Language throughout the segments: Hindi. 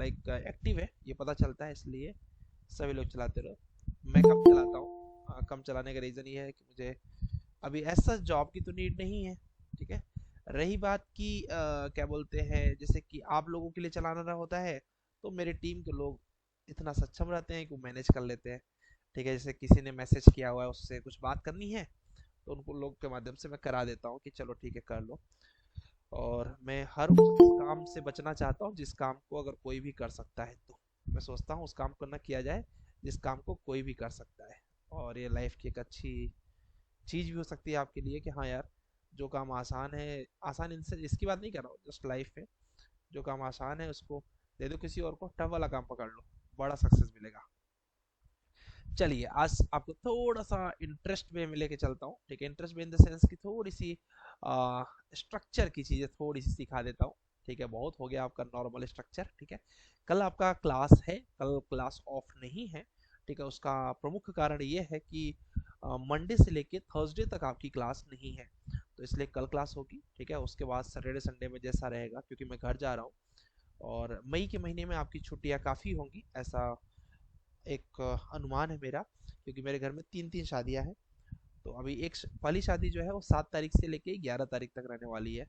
लाइक एक्टिव है ये पता चलता है, इसलिए सभी लोग चलाते रहो। मैं कम चलाता हूँ, कम चलाने का रीज़न ये है कि मुझे अभी ऐसा जॉब की तो नीड नहीं है, ठीक है। रही बात की क्या बोलते हैं, जैसे कि आप लोगों के लिए चलाना रहा होता है तो मेरे टीम के लोग इतना सक्षम रहते हैं कि वो मैनेज कर लेते हैं, ठीक है। जैसे किसी ने मैसेज किया हुआ है, उससे कुछ बात करनी है, तो उनको लोग के माध्यम से मैं करा देता हूँ कि चलो ठीक है कर लो। और मैं हर उस काम से बचना चाहता हूँ जिस काम को अगर कोई भी कर सकता है, तो मैं सोचता हूँ उस काम को ना किया जाए जिस काम को कोई भी कर सकता है। और ये लाइफ की एक अच्छी चीज़ भी हो सकती है आपके लिए कि हाँ यार, जो काम आसान है, आसान इनसे इसकी बात नहीं कर रहा हूँ, जस्ट लाइफ में जो काम आसान है उसको दे दो किसी और को, टफ वाला काम पकड़ लो, बड़ा सक्सेस मिलेगा। चलिए आज आपको थोड़ा सा इंटरेस्ट में लेके चलता हूँ, ठीक है। इंटरेस्ट में इन द सेंस की थोड़ी सी स्ट्रक्चर की चीज़ें थोड़ी सी सिखा देता हूँ, ठीक है। बहुत हो गया आपका नॉर्मल स्ट्रक्चर, ठीक है। कल आपका क्लास है, कल क्लास ऑफ नहीं है, ठीक है। उसका प्रमुख कारण ये है कि मंडे से लेके थर्सडे तक आपकी क्लास नहीं है, तो इसलिए कल क्लास होगी, ठीक है। उसके बाद सैटरडे संडे में जैसा रहेगा, क्योंकि मैं घर जा रहा हूँ और मई के महीने में आपकी छुट्टियाँ काफ़ी होंगी, ऐसा एक अनुमान है मेरा, क्योंकि मेरे घर में तीन तीन शादियां हैं। तो अभी एक पहली शादी जो है वो 7 तारीख से लेके 11 तारीख तक रहने वाली है।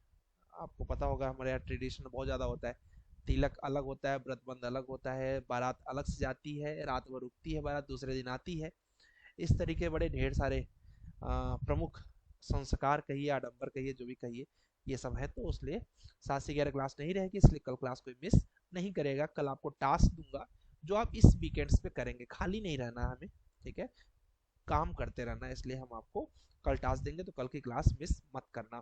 आपको पता होगा हमारे यहाँ ट्रेडिशन बहुत ज़्यादा होता है, तिलक अलग होता है, व्रतबंध अलग होता है, बारात अलग से जाती है, रात भर रुकती है बारात, दूसरे दिन आती है। इस तरीके बड़े ढेर सारे प्रमुख संस्कार कहिए, आडंबर कहिए, जो भी कहिए, ये सब है। तो इसलिए 7 से 11 क्लास नहीं रहेगी, इसलिए कल क्लास कोई मिस नहीं करेगा। कल आपको टास्क दूंगा जो आप इस वीकेंड्स पे करेंगे, खाली नहीं रहना है हमें, ठीक है, काम करते रहना है, इसलिए हम आपको कल टास्क देंगे, तो कल की क्लास मिस मत करना।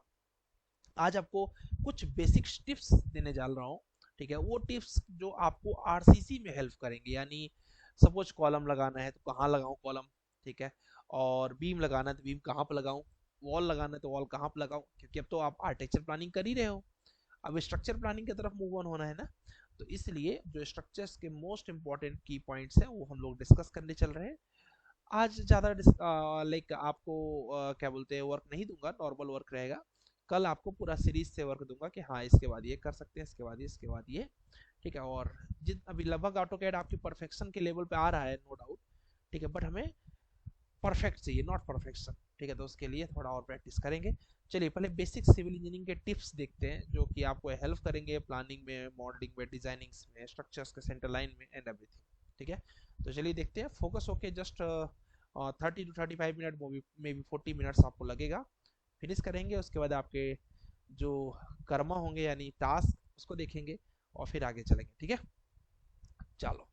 आज आपको कुछ बेसिक टिप्स देने जा रहा हूँ, ठीक है। वो टिप्स जो आपको आरसीसी में हेल्प करेंगे, यानी सपोज कॉलम लगाना है तो कहाँ लगाऊं कॉलम, ठीक है। और बीम लगाना है तो बीम कहाँ पर लगाऊं, वॉल लगाना है तो वॉल कहाँ पर लगाऊं, क्योंकि अब तो आप आर्किटेक्चर प्लानिंग कर ही रहे हो, अब स्ट्रक्चर प्लानिंग की तरफ मूव ऑन होना है ना। तो इसलिए जो स्ट्रक्चर्स के मोस्ट इंपॉर्टेंट की पॉइंट्स हैं वो हम लोग डिस्कस करने चल रहे हैं आज। ज़्यादा लाइक आपको क्या बोलते हैं वर्क नहीं दूंगा, नॉर्मल वर्क रहेगा। कल आपको पूरा सीरीज से वर्क दूंगा कि हाँ इसके बाद ये कर सकते हैं, इसके बाद ये, इसके बाद ये, ठीक है। और जित अभी लगभग ऑटोकैड आपकी परफेक्शन के लेवल पे आ रहा है, नो डाउट, ठीक है। बट हमें परफेक्ट चाहिए, नॉट परफेक्शन, ठीक है। तो उसके लिए थोड़ा और प्रैक्टिस करेंगे। चलिए पहले बेसिक सिविल इंजीनियरिंग के टिप्स देखते हैं जो कि आपको हेल्प करेंगे प्लानिंग में, मॉडलिंग में, डिजाइनिंग्स में, स्ट्रक्चर्स के सेंटर लाइन में एंड एवरीथिंग, ठीक है। तो चलिए देखते हैं, फोकस होके just 30 to 35 minute, may be 40 minutes आपको लगेगा, फिनिश करेंगे। उसके बाद आपके जो कर्मा होंगे यानी टास्क, उसको देखेंगे और फिर आगे चलेंगे, ठीक है। चलो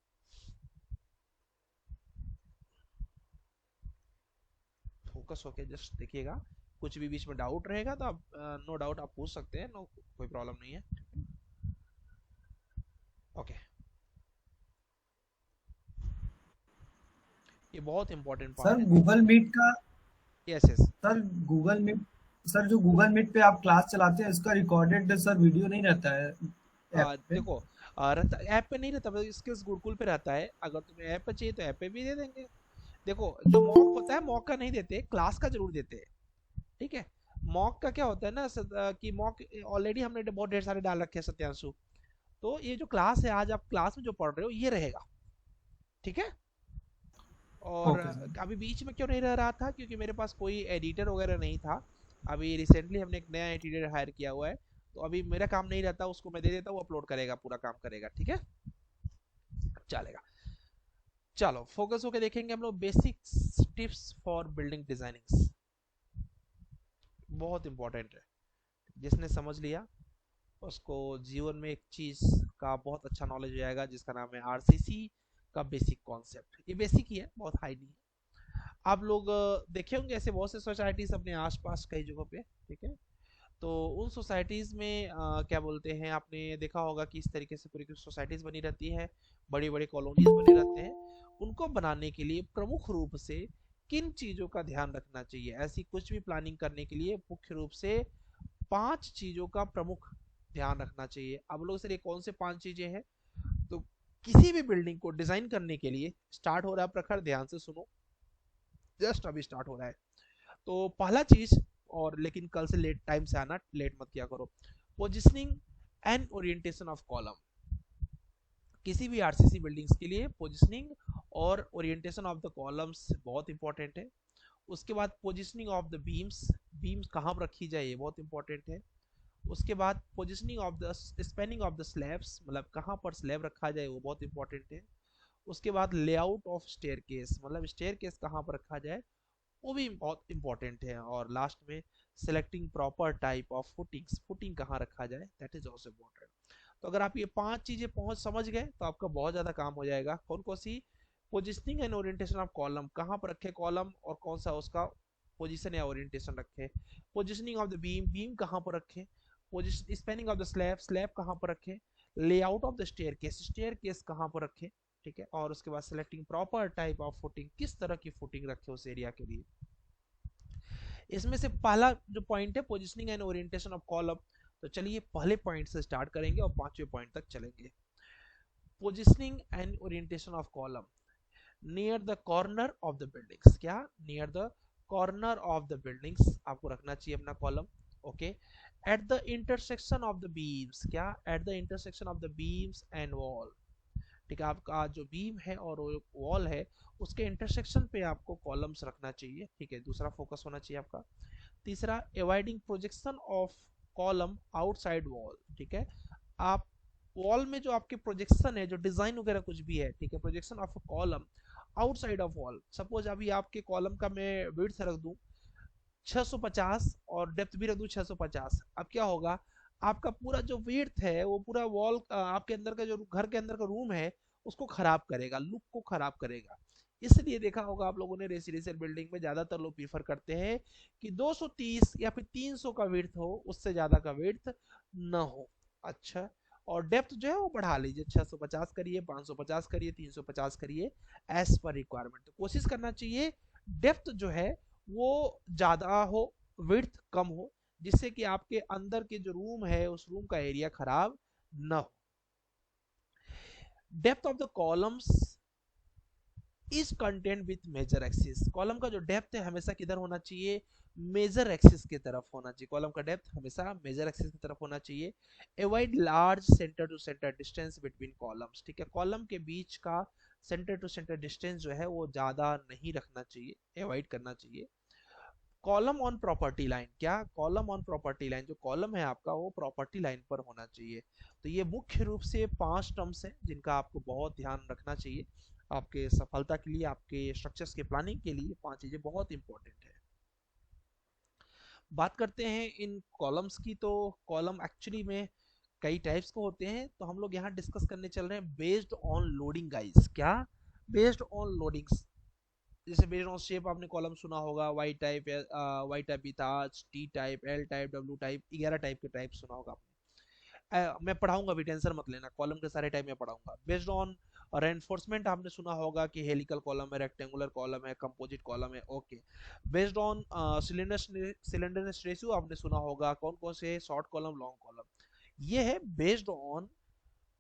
फोकस होके जस्ट देखिएगा, कुछ भी बीच में डाउट रहेगा तो आप नो डाउट आप पूछ सकते हैं, नो कोई प्रॉब्लम नहीं है, ओके। ये बहुत इंपॉर्टेंट सर पार्ट है। गूगल मीट का yes yes. Sir Google Meet sir जो गूगल मीट पे आप क्लास चलाते हैं इसका रिकॉर्डेड सर वीडियो नहीं रहता है ऐप पे। देखो रहता ऐप पे नहीं रहता, स्किल्स गुरुकुल पे रहता है। अगर तुम्हें ऐप पे चाहिए तो ऐप पे भी दे देंगे। देखो जो मॉक होता है, मॉक का नहीं देते, क्लास का जरूर देते हैं, ठीक है। मॉक का क्या होता है ना कि मॉक ऑलरेडी हमने बहुत ढेर सारे डाल रखे हैं सत्यांशु। तो ये जो क्लास है, आज आप क्लास में जो पढ़ रहे हो ये रहेगा, ठीक है। और ओके सर। अभी बीच में क्यों नहीं रह रहा था, क्योंकि मेरे पास कोई एडिटर वगैरह नहीं था। अभी रिसेंटली हमने एक नया एडिटर हायर किया हुआ है, तो अभी मेरा काम नहीं रहता, उसको मैं दे देता हूँ, अपलोड करेगा, पूरा काम करेगा, ठीक है, चलेगा। चलो फोकस होकर देखेंगे हम लोग basic tips for building designings, बहुत इंपॉर्टेंट है। जिसने समझ लिया उसको जीवन में एक चीज का बहुत अच्छा नॉलेज हो जाएगा, जिसका नाम है आरसीसी का बेसिक कॉन्सेप्ट। ये बेसिक ही है, बहुत हाई नहीं है। आप लोग देखे होंगे ऐसे बहुत से सोसाइटीज अपने आसपास कई जगहों पे, ठीक है। तो उन सोसाइटीज में क्या बोलते हैं, आपने देखा होगा कि इस तरीके से पूरी सोसाइटीज बनी रहती है, बड़ी बड़ी कॉलोनीज बने रहते हैं। उनको बनाने के लिए प्रमुख रूप से किन चीजों का ध्यान रखना चाहिए, ऐसी कुछ भी प्लानिंग करने के लिए मुख्य रूप से 5 चीजों का प्रमुख ध्यान रखना चाहिए। अब लोग सर ये कौन से 5 चीजें हैं, तो किसी भी बिल्डिंग को डिजाइन करने के लिए स्टार्ट हो रहा है प्रखर, ध्यान से सुनो, जस्ट अभी स्टार्ट हो रहा है। तो पहला चीज, और लेकिन कल से लेट टाइम से आना, लेट मत किया करो, positioning and orientation of column. किसी भी आरसीसी बिल्डिंग्स के लिए पोजिशनिंग और ओरिएंटेशन ऑफ द कॉलम्स बहुत इंपॉर्टेंट है। उसके बाद positioning of the beams, beams कहाँ पर रखी जाए ये बहुत इंपॉर्टेंट है। उसके बाद positioning of the spanning of the slabs, मतलब कहाँ पर स्लैब रखा जाए वो बहुत इंपॉर्टेंट है। उसके बाद लेआउट ऑफ स्टेयरकेस, मतलब स्टेयरकेस कहाँ पर रखा जाए वो भी बहुत इंपॉर्टेंट है। और लास्ट में selecting proper type of footings, footing कहाँ रखा जाए दैट इज ऑल्सो इंपॉर्टेंट। तो अगर आप ये 5 चीजें पहुंच समझ गए तो आपका बहुत ज्यादा काम हो जाएगा। कौन कौन सी? Positioning and orientation of column, कहाँ पर रखे कॉलम और कौन सा उसका पोजीशन या ओरिएंटेशन रखे। Positioning of the beam, beam कहाँ पर रखे। Position spanning of the slab, slab कहाँ पर रखे। Layout of the staircase, staircase कहाँ पर रखे, ठीक है। और उसके बाद selecting proper type of footing, किस तरह की फुटिंग रखे उस एरिया के लिए। इसमें से पहला जो पॉइंट है positioning and orientation of column, तो चलिए पहले पॉइंट से स्टार्ट करेंगे और 5वें पॉइंट तक चलेंगे। Positioning and orientation of column near the corner of the buildings, क्या near the corner of the buildings आपको रखना चाहिए अपना column. Okay. At the intersection of the beams, क्या at the intersection of the beams and wall, ठीक है। आपका जो बीम है और वॉल है उसके इंटरसेक्शन पे आपको कॉलम्स रखना चाहिए, ठीक है। दूसरा फोकस होना चाहिए आपका। तीसरा, avoiding projection of column outside wall, ठीक है। आप वॉल में जो आपके प्रोजेक्शन है, जो डिजाइन वगैरह कुछ भी है, ठीक है, projection of column outside of wall. Suppose अभी आपके कॉलम का मैं विड्थ रख दूं 650 और डेप्थ भी रख दूं 650, अब क्या होगा, आपका पूरा जो विड्थ है वो पूरा वॉल आपके अंदर का जो घर के अंदर का रूम है उसको खराब करेगा, लुक को खराब करेगा। इसलिए देखा होगा आप लोगों ने रेसिडेंशियल बिल्डिंग में ज्यादातर लोग प्रीफर करते हैं कि 230 या फिर 300 का विड्थ हो, उससे ज्यादा का विड्थ न हो। अच्छा। और डेप्थ जो है वो बढ़ा लीजिए, 650 करिए, 550 करिए, 350 करिए, एज पर रिक्वायरमेंट। तो कोशिश करना चाहिए डेप्थ जो है वो ज्यादा हो, विड्थ कम हो, जिससे कि आपके अंदर के जो रूम है उस रूम का एरिया खराब न हो। Depth of the columns is content with major axis, column का जो डेप्थ है हमेशा किधर होना चाहिए, मेजर एक्सिस की तरफ होना चाहिए। कॉलम का डेप्थ हमेशा मेजर एक्सिस की तरफ होना चाहिए। Avoid large centre to centre distance between columns, ठीक है। कॉलम के बीच का सेंटर टू सेंटर डिस्टेंस जो है वो ज्यादा नहीं रखना चाहिए, अवॉइड करना चाहिए। कॉलम ऑन प्रॉपर्टी लाइन, क्या कॉलम ऑन प्रॉपर्टी लाइन, जो कॉलम है आपका वो प्रॉपर्टी लाइन पर होना चाहिए। तो ये मुख्य रूप से 5 टर्म्स हैं जिनका आपको बहुत ध्यान रखना चाहिए आपके सफलता के लिए, आपके स्ट्रक्चर्स के प्लानिंग के लिए 5 चीजें बहुत इंपॉर्टेंट है। बात करते हैं इन कॉलम्स की, तो कॉलम एक्चुअली में कई टाइप्स को होते हैं, तो हम लोग यहाँ डिस्कस करने चल रहे हैं बेस्ड ऑन लोडिंग गाइस, क्या बेस्ड ऑन लोडिंग्स। जैसे बेस्ड ऑन शेप आपने कॉलम सुना होगा, वाई टाइप, वाई टाइप विथाज, T type, L type, W type, 11 type के टाइप सुना होगा आपने। मैं पढ़ाऊंगा भी, टेंशन मत लेना, कॉलम के सारे टाइप में पढ़ाऊंगा। बेस्ड ऑन रेनफोर्समेंट आपने सुना होगा कि हेलिकल कॉलम है, रेक्टेंगुलर कॉलम है, कंपोजिट कॉलम है। Okay. Based on slenderness ratio आपने सुना होगा, कौन कौन से, शॉर्ट कॉलम, लॉन्ग कॉलम। ये है बेस्ड ऑन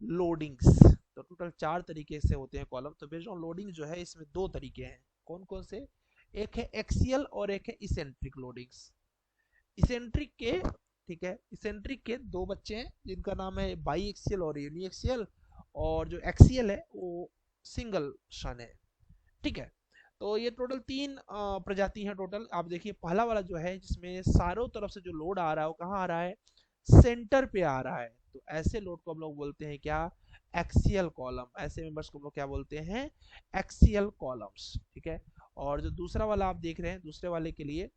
लोडिंग्स। तो टोटल 4 तरीके से होते हैं कॉलम। तो बेस्ड ऑन लोडिंग जो है इसमें 2 तरीके हैं, कौन कौन से, एक है एक्सियल और एक है इसेंट्रिक लोडिंग्स। इसेंट्रिक के, ठीक है, इसेंट्रिक के 2 बच्चे हैं जिनका नाम है बाई एक्सियल और यूनी एक्सियल, और जो एक्सियल है वो सिंगल शन है, ठीक है। तो ये टोटल 3 प्रजाति हैं टोटल। आप देखिए पहला वाला जो है जिसमें चारों तरफ से जो लोड आ रहा है वो कहाँ आ रहा है, सेंटर पे आ रहा है। तो ऐसे लोड को हम लोग बोलते हैं क्या, एक्सियल कॉलम। ऐसे मेंबर्स को हम लोग क्या बोलते हैं, एक्सियल कॉलम्स, ठीक है। और जो दूसरा वाला आप देख रहे हैं, दूसरे वाले के लिए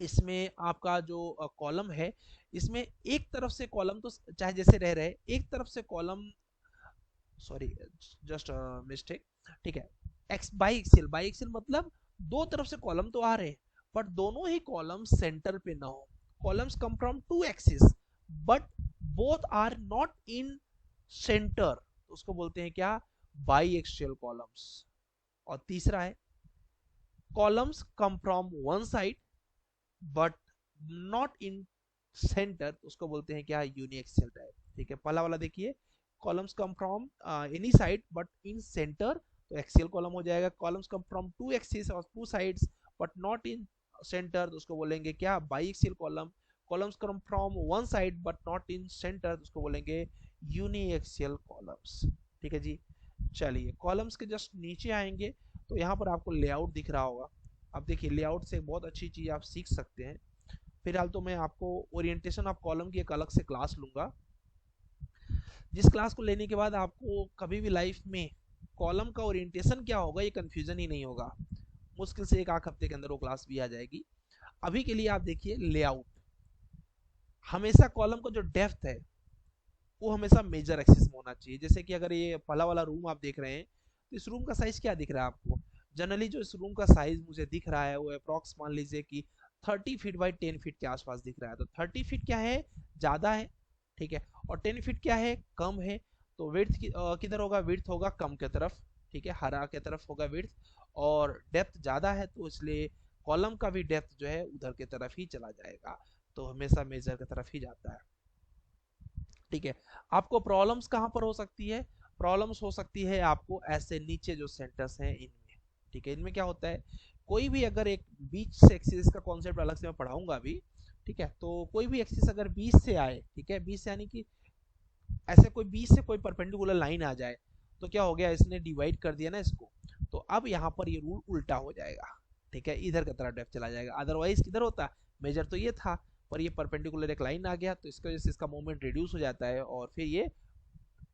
इसमें आपका जो कॉलम है, इसमें एक तरफ से कॉलम तो चाहे जैसे रह रहे, एक तरफ से कॉलम, सॉरी जस्ट मिस्टेक, ठीक है। X by axial, by axial मतलब 2 तरफ से कॉलम तो आ रहे हैं पर दोनों ही कॉलम सेंटर पे ना हो। Columns come from 2 axis but both are not in centre, तो उसको बोलते हैं क्या, बाई एक्सियल कॉलम्स। और तीसरा है columns come from one side but not in centre, उसको बोलते हैं क्या, यूनिएक्सियल टाइप, ठीक है। पहला वाला देखिए, columns come from any side but in centre, तो एक्सियल कॉलम हो जाएगा। कॉलम्स कम फ्रॉम 2 एक्सिस और 2 sides but not in centre, तो उसको बोलेंगे क्या, by axial column. Columns come from one side but not in centre, तो उसको बोलेंगे यूनिएक्सियल कॉलम्स। ठीक है जी। चलिए कॉलम्स के जस्ट नीचे आएंगे तो यहाँ पर आपको लेआउट दिख रहा होगा। अब देखिए लेआउट से एक बहुत अच्छी चीज़ आप सीख सकते हैं। फिलहाल तो मैं आपको ओरिएंटेशन ऑफ कॉलम की एक अलग से क्लास लूंगा, जिस क्लास को लेने के बाद आपको कभी भी लाइफ में कॉलम का ओरिएंटेशन क्या होगा ये कंफ्यूजन ही नहीं होगा। मुश्किल से एक आध हफ्ते के अंदर वो क्लास भी आ जाएगी। अभी के लिए आप देखिए लेआउट, हमेशा कॉलम का जो डेप्थ है वो हमेशा मेजर एक्सिस में होना चाहिए। जैसे कि अगर ये पहला वाला रूम आप देख रहे हैं तो इस रूम का साइज क्या दिख रहा है आपको? जनरली जो इस रूम का साइज मुझे दिख रहा है वो अप्रॉक्स मान लीजिए कि 30 फीट बाई 10 फीट के आसपास दिख रहा है। तो 30 फीट क्या है, ज़्यादा है, ठीक है, और 10 फीट क्या है, कम है। तो विड्थ किधर होगा, विड्थ होगा कम की तरफ, ठीक है, हरा की तरफ होगा विड्थ, और डेप्थ ज़्यादा है तो इसलिए कॉलम का भी डेप्थ जो है उधर की तरफ ही चला जाएगा। तो हमेशा मेजर की तरफ ही जाता है, ठीक है। आपको प्रॉब्लम्स कहाँ पर हो सकती है? प्रॉब्लम्स हो सकती है आपको ऐसे नीचे जो सेंटर्स हैं इनमें, ठीक है। इनमें क्या होता है, कोई भी अगर एक बीच से एक्सिस का कॉन्सेप्ट अलग से मैं पढ़ाऊंगा अभी, ठीक है। तो कोई भी एक्सिस अगर बीच से आए, ठीक है, बीच से यानी कि ऐसे कोई बीच से कोई परपेंडिकुलर लाइन आ जाए तो क्या हो गया, इसने डिवाइड कर दिया ना इसको, तो अब यहाँ पर ये रूल उल्टा हो जाएगा, ठीक है, इधर की तरफ डेप्थ चला जाएगा। अदरवाइज किधर होता, मेजर तो ये था पर ये परपेंडिकुलर एक लाइन आ गया तो इसकी वजह से इसका मोमेंट रिड्यूस हो जाता है और फिर ये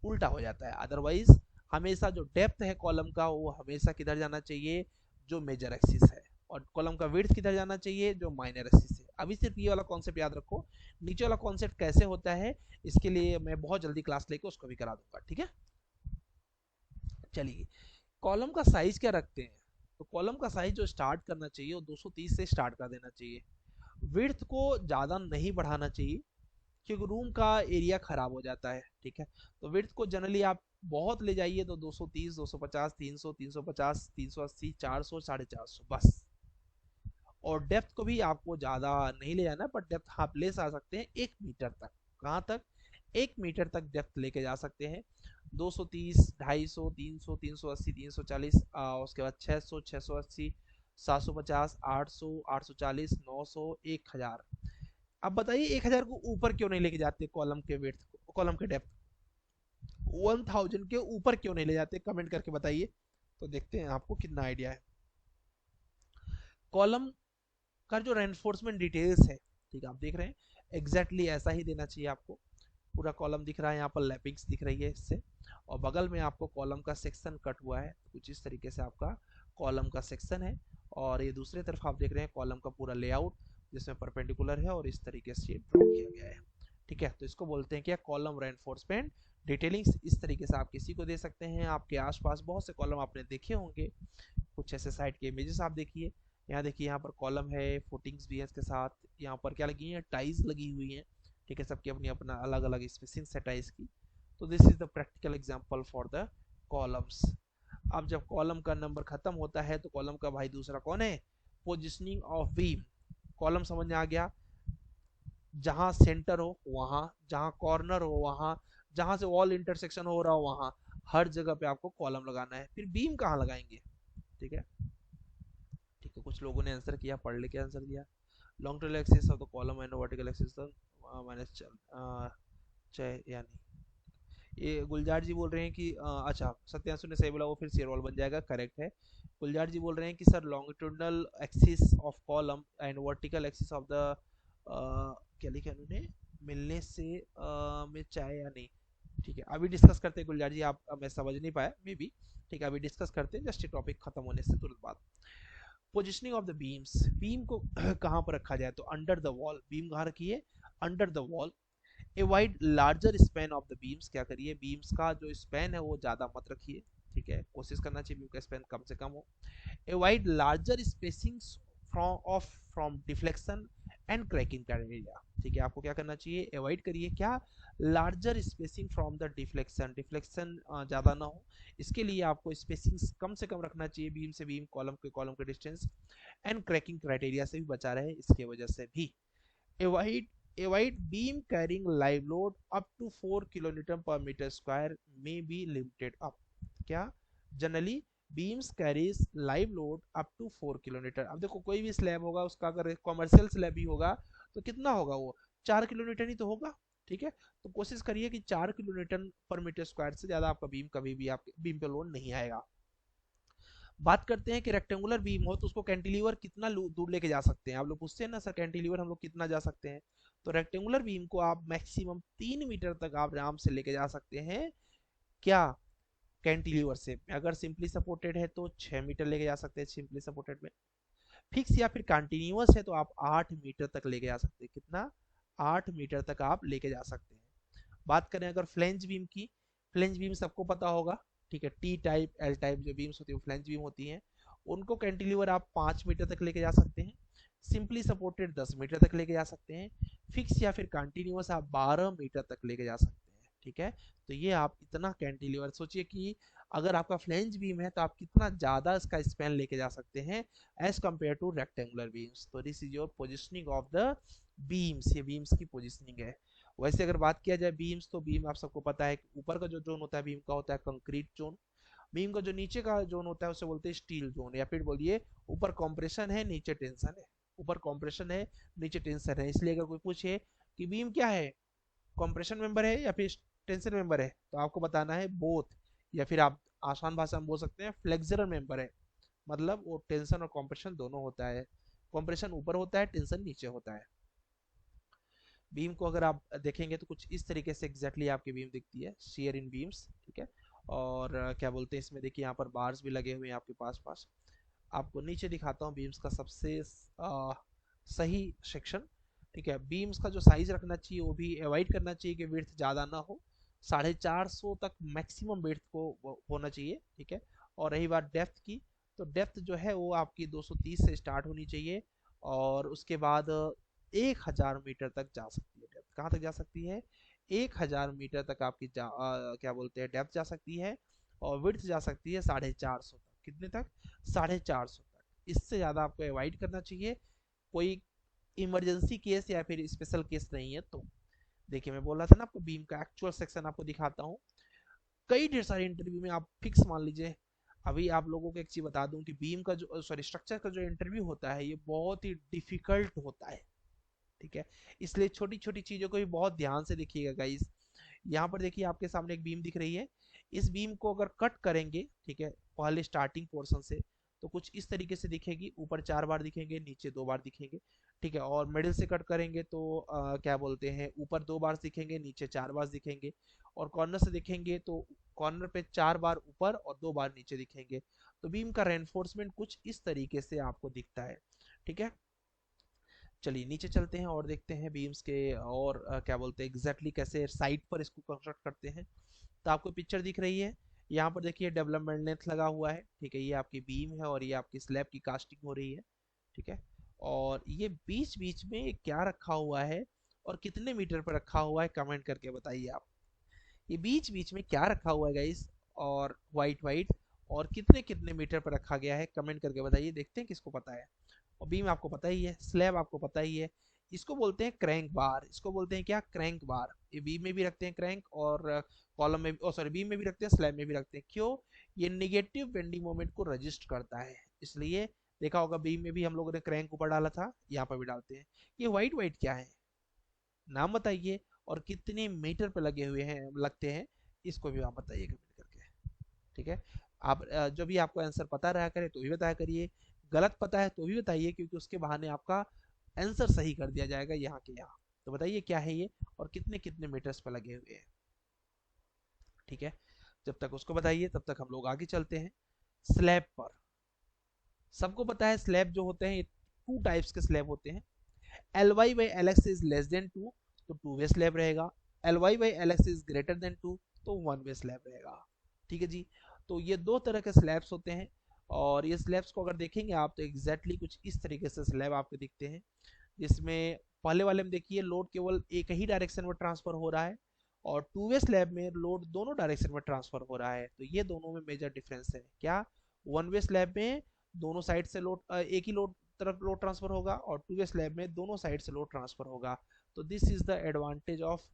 उल्टा हो जाता है। अदरवाइज हमेशा जो डेप्थ है कॉलम का वो हमेशा किधर जाना चाहिए, जो मेजर एक्सिस है, और कॉलम का विड्थ किधर जाना चाहिए, जो माइनर एक्सिस है। अभी सिर्फ ये वाला कॉन्सेप्ट याद रखो, नीचे वाला कॉन्सेप्ट कैसे होता है इसके लिए मैं बहुत जल्दी क्लास लेके उसको भी करा दूंगा, ठीक है। चलिए कॉलम का साइज क्या रखते हैं, तो कॉलम का साइज जो स्टार्ट करना चाहिए वो 230 से स्टार्ट कर देना चाहिए। विड्थ को ज़्यादा नहीं बढ़ाना चाहिए क्योंकि रूम का एरिया खराब हो जाता है, ठीक है। तो विड्थ को जनरली आप बहुत ले जाइए तो 230, 250, 300, 350, 380, 400, 450 बस। और डेप्थ को भी आपको ज़्यादा नहीं ले जाना, पर डेप्थ आप ले जा सकते हैं 1 मीटर तक। कहाँ तक? 1 मीटर तक डेप्थ लेके जा सकते हैं। 230, 250, 300, 380, 340, उसके बाद 600, 680, 750, 800, 840, 900, 1000। अब बताइए 1000 को ऊपर क्यों नहीं लेके जाते कॉलम के वेट को, कॉलम के डेप्थ 1000 के ऊपर क्यों नहीं ले जाते, कमेंट करके बताइए तो देखते हैं आपको कितना आइडिया है। कॉलम का जो रेनफोर्समेंट डिटेल्स है, ठीक है, आप देख रहे हैं एग्जैक्टली ऐसा ही देना चाहिए आपको। पूरा कॉलम दिख रहा है, यहाँ पर लैपिंग्स दिख रही है इससे, और बगल में आपको कॉलम का सेक्शन कट हुआ है कुछ इस तरीके से आपका कॉलम का सेक्शन है। और ये दूसरी तरफ आप देख रहे हैं कॉलम का पूरा लेआउट जिसमें परपेंडिकुलर है और इस तरीके से ड्रॉ किया गया है, ठीक है। तो इसको बोलते हैं क्या, कॉलम रेनफोर्समेंट डिटेलिंग्स। इस तरीके से आप किसी को दे सकते हैं। आपके आसपास बहुत से कॉलम आपने देखे होंगे, कुछ ऐसे साइड के इमेजेस आप देखिए। यहाँ देखिए, यहाँ पर कॉलम है, फुटिंग्स भी है इसके साथ। यहाँ पर क्या लगी है, टाइज लगी हुई है, ठीक है, सबकी अपनी अपना अलग अलग स्पेसिंग है टाइज की। तो this is the practical example for the columns. अब जब कॉलम का नंबर खत्म होता है तो कॉलम का भाई दूसरा कौन है, पोजिशनिंग ऑफ बीम। कॉलम समझ में आ गया, जहां सेंटर हो वहां, जहां कॉर्नर हो वहां, जहां से वॉल इंटरसेक्शन हो रहा हो वहां, हर जगह पे आपको कॉलम लगाना है। फिर बीम कहाँ लगाएंगे, ठीक है, ठीक है। कुछ लोगों ने आंसर किया, पढ़ लेके आंसर दिया। Long to axis of the column and vertical axis minus यानी ये गुलजार जी बोल रहे हैं कि अच्छा सत्यांशु ने सही बोला, वो फिर शेरवाल बन जाएगा, करेक्ट है। गुलजार जी बोल रहे हैं कि sir longitudinal axis of column and vertical axis of the क्या लिखा उन्होंने, मिलने से में चाहे या नहीं, ठीक है। अभी डिस्कस करते हैं गुलजार जी, आप मैं समझ नहीं पाया मे बी, ठीक है, अभी डिस्कस करते हैं जस्ट टॉपिक खत्म होने से तुरंत बाद। Positioning of the beams, beam को कहाँ पर रखा जाए, तो अंडर द वॉल, बीम कहाँ रखिए, under the wall. Avoid larger span of the beams, क्या करिए, बीम्स का जो स्पैन है वो ज़्यादा मत रखिए, ठीक है, कोशिश करना चाहिए बीम का स्पैन कम से कम हो। Avoid larger spacings from deflection and cracking criteria, ठीक है, आपको क्या करना चाहिए, एवॉइड करिए क्या, larger spacing from the deflection, deflection ज़्यादा ना हो, इसके लिए आपको स्पेसिंग कम से कम रखना चाहिए बीम से बीम, कॉलम के डिस्टेंस, एंड क्रैकिंग क्राइटेरिया से भी बचा रहे इसके वजह से भी। Avoid avoid beam carrying live load up to 4 kilonewton per metre square में बी लिमिटेड अप, क्या, generally beams carries live load up to 4 kilometre. अब देखो कोई भी स्लैब होगा उसका अगर कॉमर्शियल स्लैब भी होगा तो कितना होगा वो, 4 किलोमीटर ही तो होगा, ठीक है। तो कोशिश करिए कि 4 किलो न्यूटन पर मीटर स्क्वायर से ज़्यादा आपका बीम कभी भी आपके बीम पे लोड नहीं आएगा। बात करते हैं कि रेक्टेंगुलर बीम हो तो उसको कैंटिलीवर कितना दूर लेके जा सकते हैं। आप लोग पूछते हैं ना सर कैंटिलीवर हम लोग कितना जा सकते हैं, तो रेक्टेंगुलर बीम को आप मैक्सिमम 3 मीटर तक आप आराम से लेके जा सकते हैं। क्या कैंटिलीवर से अगर सिंपली सपोर्टेड है तो 6 मीटर लेके जा सकते हैं सिंपली सपोर्टेड में। फिक्स या फिर कंटिन्यूअस है तो आप 8 मीटर तक लेके जा सकते हैं। कितना? 8 मीटर तक आप लेके जा सकते हैं। बात करें अगर फ्लेंज बीम की, फ्लेंज बीम सबको पता होगा, ठीक है। टी टाइप एल टाइप जो बीम्स होती है वो फ्लेंज बीम होती हैं। उनको कैंटिलीवर आप 5 मीटर तक लेके जा सकते हैं। सिंपली सपोर्टेड 10 मीटर तक लेके जा सकते हैं। फिक्स या फिर कंटिन्यूअस आप 12 मीटर तक लेके जा सकते हैं, ठीक है। तो ये आप इतना कैंटिलीवर सोचिए कि अगर आपका फ्लेंज बीम है तो आप कितना ज़्यादा इसका स्पैन लेके जा सकते हैं as compare to rectangular beams. तो this is your positioning of the beams, ये बीम्स की पोजिशनिंग है। वैसे अगर बात किया जाए बीम्स तो बीम आप सबको पता है कि ऊपर का जो जोन होता है बीम का होता है कंक्रीट जोन। बीम का जो नीचे का जोन होता है उसे बोलते हैं स्टील जोन, या फिर बोलिए ऊपर कॉम्प्रेशन है नीचे टेंशन है। ऊपर कॉम्प्रेशन है नीचे टेंशन है, इसलिए अगर कोई पूछे कि बीम क्या है, कॉम्प्रेशन मेंबर है या फिर टेंशन मेंबर है, तो आपको बताना है बोथ, या फिर आप आसान भाषा में बोल सकते हैं फ्लेक्सुरल मेंबर है। मतलब वो टेंशन और कॉम्प्रेशन दोनों होता है, कॉम्प्रेशन ऊपर होता है टेंशन नीचे होता है। बीम को अगर आप देखेंगे तो कुछ इस तरीके से एग्जैक्टली आपकी बीम दिखती है, शेयर इन बीम्स, ठीक है। और क्या बोलते हैं इसमें देखिए यहाँ पर बार्स भी लगे हुए हैं आपके पास पास। आपको नीचे दिखाता हूँ बीम्स का सबसे सही सेक्शन, ठीक है। बीम्स का जो साइज रखना चाहिए वो भी अवॉइड करना चाहिए कि विड्थ ज़्यादा ना हो, 450 तक मैक्सिमम विड्थ को होना चाहिए, ठीक है। और रही बात डेप्थ की, तो डेप्थ जो है वो आपकी 230 से स्टार्ट होनी चाहिए और उसके बाद 1000 मीटर तक जा सकती है डेप्थ। कहाँ तक जा सकती है? 1000 मीटर तक आपकी क्या बोलते हैं डेप्थ जा सकती है, और विड्थ जा सकती है 450 तक। कितने तक? 450 तक। इससे ज़्यादा आपको अवॉइड करना चाहिए, कोई इमरजेंसी केस या फिर स्पेशल केस नहीं है तो। देखिए मैं बोल रहा था ना आपको बीम का एक्चुअल सेक्शन आपको दिखाता हूँ। कई ढेर सारे इंटरव्यू में आप फिक्स मान लीजिए, अभी आप लोगों को एक चीज बता दूं कि बीम का जो सॉरी स्ट्रक्चर का जो इंटरव्यू होता है ये बहुत ही डिफिकल्ट होता है, ठीक है। इसलिए छोटी छोटी चीजों को भी बहुत ध्यान से देखिएगा गाइस। यहाँ पर देखिए आपके सामने एक बीम दिख रही है, इस बीम को अगर कट करेंगे, ठीक है, पहले स्टार्टिंग पोर्शन से, तो कुछ इस तरीके से दिखेगी। ऊपर 4 बार दिखेंगे, नीचे 2 बार दिखेंगे, ठीक है। और मिडिल से कट करेंगे तो क्या बोलते हैं ऊपर 2 बार दिखेंगे, नीचे 4 बार दिखेंगे। और कॉर्नर से देखेंगे तो कॉर्नर पे 4 बार ऊपर और 2 बार नीचे दिखेंगे। तो बीम का रेनफोर्समेंट कुछ इस तरीके से आपको दिखता है, ठीक है। चलिए नीचे चलते हैं और देखते हैं बीम्स के और क्या बोलते हैं एग्जैक्टली कैसे साइट पर इसको कंस्ट्रक्ट करते हैं। तो आपको पिक्चर दिख रही है, यहाँ पर देखिए डेवलपमेंट लेंथ लगा हुआ है, ठीक है। ये आपकी बीम है और ये आपकी स्लैब की कास्टिंग हो रही है, ठीक है। और ये बीच बीच में क्या रखा हुआ है और कितने मीटर पर रखा हुआ है कमेंट करके बताइए आप। ये बीच बीच में क्या रखा हुआ है गाइस, और वाइट वाइट, और कितने कितने मीटर पर रखा गया है कमेंट करके बताइए, देखते हैं किसको पता है। और बीम आपको पता ही है, स्लैब आपको पता ही है। इसको बोलते हैं क्रैंक बार, इसको बोलते हैं क्या? क्रैंक बार। ये बीम में भी रखते हैं क्रैंक, और कॉलम में सॉरी बीम में भी रखते हैं, स्लैब में भी रखते हैं। क्यों? ये निगेटिव बेंडिंग मोमेंट को रजिस्ट करता है, इसलिए देखा होगा बीम में भी हम लोगों ने क्रैंक ऊपर डाला था, यहाँ पर भी डालते हैं। ये वाइट वाइट क्या है, नाम बताइए, और कितने मीटर पे लगे हुए हैं लगते हैं, इसको भी आप बताइए कमेंट करके, ठीक है। आप जो भी आपको आंसर पता रहा करे तो भी बताया करिए, गलत पता है तो भी बताइए, क्योंकि उसके बहाने आपका आंसर सही कर दिया जाएगा यहाँ के यहाँ। तो बताइए क्या है ये और कितने कितने मीटर्स पे लगे हुए हैं, ठीक है। जब तक उसको बताइए तब तक हम लोग आगे चलते हैं स्लैब पर। सबको पता है स्लैब जो होते हैं ये 2 टाइप्स के स्लैब होते हैं। L Y by L X is less than 2 तो 2 वे स्लैब रहेगा। L Y by L X is greater than 2 तो 1 वे स्लैब रहेगा, ठीक है जी। तो ये 2 तरह के स्लैब्स होते हैं, और ये स्लैब्स को अगर देखेंगे आप तो एग्जैक्टली कुछ इस तरीके से स्लैब आपको दिखते हैं, जिसमें पहले वाले में देखिए लोड केवल एक ही डायरेक्शन में ट्रांसफर हो रहा है, और 2 वे स्लैब में लोड दोनों डायरेक्शन में ट्रांसफर हो रहा है। तो ये दोनों में मेजर डिफरेंस है क्या? 1 वे स्लैब में दोनों साइड से लोड एक ही लोड तरफ लोड ट्रांसफर होगा, और 2 वे स्लैब में दोनों साइड से लोड ट्रांसफर होगा। तो this is the advantage of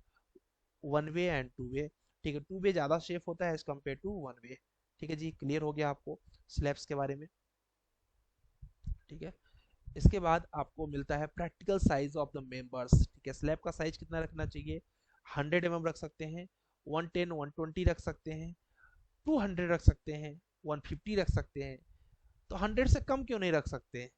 1 way and 2 वे, ठीक है। 2 वे ज़्यादा सेफ होता है एज कम्पेयर टू 1 वे, ठीक है जी। क्लियर हो गया आपको स्लैब्स के बारे में, ठीक है। इसके बाद आपको मिलता है practical size of the members, ठीक है। स्लैब का साइज कितना रखना चाहिए? 100 mm रख सकते हैं, 110 120 रख सकते हैं, 200 रख सकते हैं, 150 रख सकते हैं। तो 100 से कम क्यों नहीं रख सकते?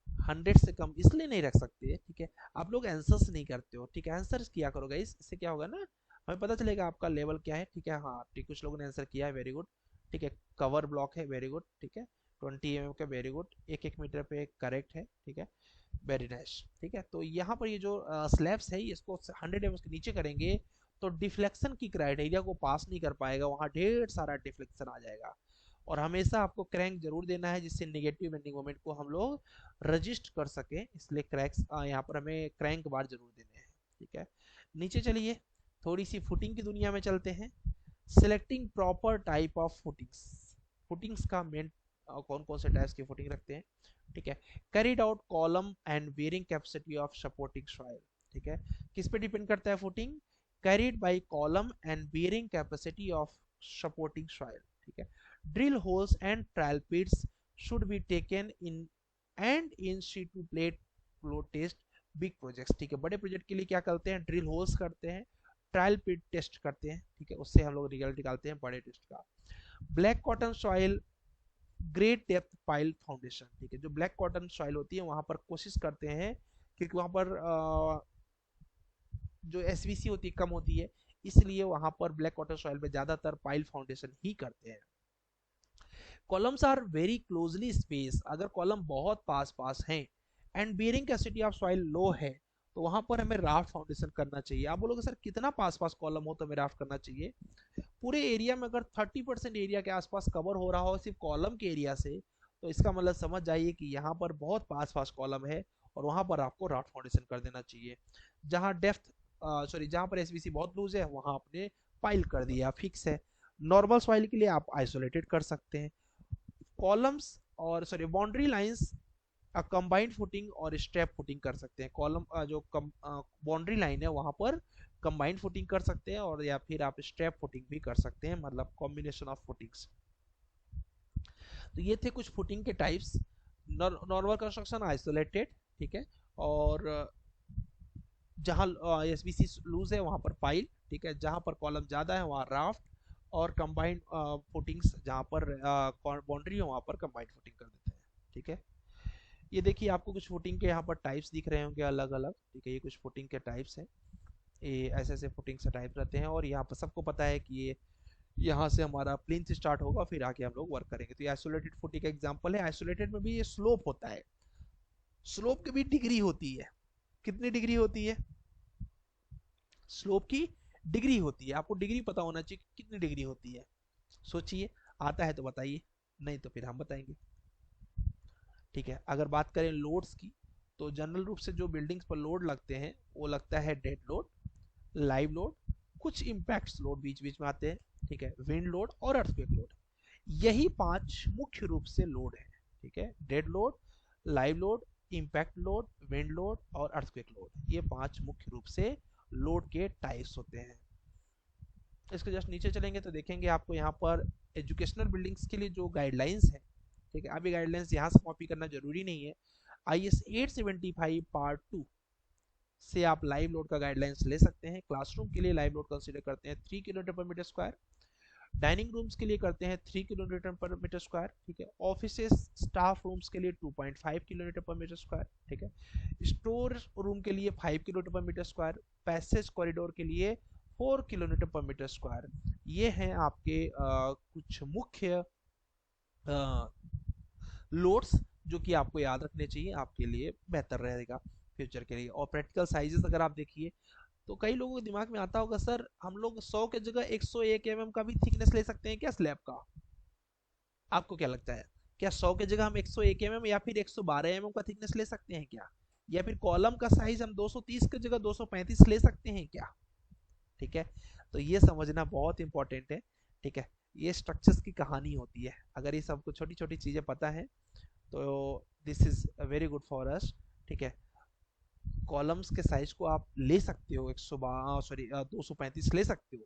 100 से कम इसलिए नहीं रख सकते, ठीक है, आप लोग आंसर्स नहीं करते हो, ठीक है, आंसर्स किया करो गाइस, इससे क्या होगा ना, हमें पता चलेगा आपका लेवल क्या है, ठीक है। हाँ ठीक, कुछ लोगों ने आंसर किया है, वेरी गुड, ठीक है। कवर ब्लॉक है, वेरी गुड, ठीक है। 20 mm का, वेरी गुड, 1 1 मीटर पे करेक्ट है, ठीक है, वेरी नाइस, ठीक है। तो यहाँ पर ये जो स्लैब्स है इसको 100 mm के नीचे करेंगे तो डिफ्लेक्शन की क्राइटेरिया को पास नहीं कर पाएगा, वहाँ ढेर सारा डिफ्लेक्शन आ जाएगा। और हमेशा आपको क्रैंक जरूर देना है जिससे नेगेटिव बेंडिंग मोमेंट को हम लोग रजिस्ट कर सके, इसलिए क्रैक्स यहाँ पर हमें क्रैंक बार जरूर देने हैं, ठीक है। नीचे चलिए, थोड़ी सी फुटिंग की दुनिया में चलते हैं। Selecting proper type of footings, footings का मेन कौन कौन से टाइप्स की फुटिंग रखते हैं, ठीक है। Carried out column and bearing capacity of supporting soil, ठीक है, किस पे डिपेंड करता है footing? Carried by column and bearing capacity of supporting soil, ठीक है। Drill holes and trial pits should be taken in and in situ plate flow test big projects, ठीक है। बड़े प्रोजेक्ट के लिए क्या करते हैं? ड्रिल होल्स करते हैं, ट्रायल पिट टेस्ट करते हैं, ठीक है, उससे हम लोग रिजल्ट निकालते हैं बड़े टेस्ट का। Black cotton soil great depth pile foundation, ठीक है, जो ब्लैक कॉटन सॉइल होती है वहां पर कोशिश करते हैं क्योंकि वहां पर जो एसवीसी होती है कम होती है, इसलिए वहां पर ब्लैक कॉटन सॉइल में ज्यादातर पाइल फाउंडेशन ही करते हैं। Columns are very closely space, अगर कॉलम बहुत पास पास हैं and bearing capacity of soil low है तो वहां पर हमें राफ्ट फाउंडेशन करना चाहिए। आप बोलोगे सर कितना पास पास कॉलम हो तो हमें राफ्ट करना चाहिए? पूरे एरिया में अगर 30% एरिया के आसपास कवर हो रहा हो सिर्फ कॉलम के एरिया से, तो इसका मतलब समझ जाइए कि यहाँ पर बहुत पास पास कॉलम है और वहां पर आपको राफ्ट फाउंडेशन कर देना चाहिए। जहाँ डेप्थ सॉरी जहाँ पर एसबीसी बहुत लूज है वहां आपने पाइल कर दिया, फिक्स है। नॉर्मल सॉइल के लिए आप आइसोलेटेड कर सकते हैं। कॉलम्स और sorry boundary lines combined footing और स्ट्रैप फुटिंग कर सकते हैं। कॉलम जो बाउंड्री लाइन है वहां पर कंबाइंड फुटिंग कर सकते हैं और या फिर आप स्ट्रैप फुटिंग भी कर सकते हैं, मतलब कॉम्बिनेशन ऑफ फुटिंग्स। तो ये थे कुछ फुटिंग के टाइप्स। नॉर्मल कंस्ट्रक्शन आइसोलेटेड, ठीक है, और जहाँ एसबीसी लूज है वहां पर पाइल, ठीक है, जहाँ पर कॉलम ज्यादा है वहाँ राफ्ट, और कंबाइंड फुटिंग्स जहाँ पर बाउंड्री है वहाँ पर कंबाइंड फुटिंग कर देते हैं, ठीक है। ये देखिए आपको कुछ फुटिंग के यहाँ पर टाइप्स दिख रहे होंगे अलग अलग, ठीक है, ये कुछ फुटिंग के टाइप्स हैं, ये ऐसे ऐसे फुटिंग से टाइप रहते हैं। और यहाँ पर सबको पता है कि ये यहाँ से हमारा प्लिंथ स्टार्ट होगा फिर आके हम लोग वर्क करेंगे। तो ये आइसोलेटेड फुटिंग का एग्जांपल है। आइसोलेटेड में भी ये स्लोप होता है, स्लोप की भी डिग्री होती है। कितनी डिग्री होती है? स्लोप की डिग्री होती है, आपको डिग्री पता होना चाहिए कितनी डिग्री होती है। सोचिए, आता है तो बताइए, नहीं तो फिर हम बताएंगे, ठीक है। अगर बात करें लोड्स की तो जनरल रूप से जो बिल्डिंग्स पर लोड लगते हैं वो लगता है डेड लोड, लाइव लोड, कुछ इम्पैक्ट्स लोड बीच बीच में आते हैं, ठीक है, विंड लोड और अर्थक्वेक लोड। यही 5 मुख्य रूप से लोड है, ठीक है, dead load, live load, impact load, wind load और अर्थक्वेक लोड। ये 5 मुख्य रूप से लोड के टाइप्स होते हैं। इसके जस्ट नीचे चलेंगे तो देखेंगे आपको यहाँ पर एजुकेशनल बिल्डिंग्स के लिए जो गाइडलाइंस है, ठीक है, अभी गाइडलाइंस यहाँ से कॉपी करना जरूरी नहीं है। IS 875 पार्ट 2 से आप लाइव लोड का गाइडलाइंस ले सकते हैं। क्लासरूम के लिए लाइव लोड कंसीडर करते हैं 3 किलोमीटर पर मीटर स्क्वायर, डाइनिंग रूम्स के लिए करते हैं 3 किलोमीटर पर मीटर स्क्वायर, ठीक है, ऑफिसेस स्टाफ रूम्स के लिए 2.5 किलोमीटर पर मीटर स्क्वायर, ठीक है, स्टोर रूम के लिए 5 किलोमीटर पर मीटर स्क्वायर, पैसेज कॉरिडोर के लिए 4 किलोमीटर पर मीटर स्क्वायर। ये हैं आपके कुछ मुख्य लोड्स जो कि आपको याद रखने चाहिए, आपके लिए बेहतर रहेगा फ्यूचर के लिए। और प्रैक्टिकल साइजेस अगर आप देखिए तो कई लोगों के दिमाग में आता होगा सर हम लोग 100 के जगह 101 mm का भी थिकनेस ले सकते हैं क्या स्लैब का? आपको क्या लगता है, क्या 100 के जगह हम 101 mm या फिर 112 mm का थिकनेस ले सकते हैं क्या? या फिर कॉलम का साइज हम 230 के जगह 235 ले सकते हैं क्या? ठीक है, तो ये समझना बहुत इंपॉर्टेंट है, ठीक है। ये स्ट्रक्चर्स की कहानी होती है, अगर ये सबको छोटी छोटी चीजें पता है तो this is very good for us, ठीक है। कॉलम्स के साइज को आप ले सकते हो 235 ले सकते हो,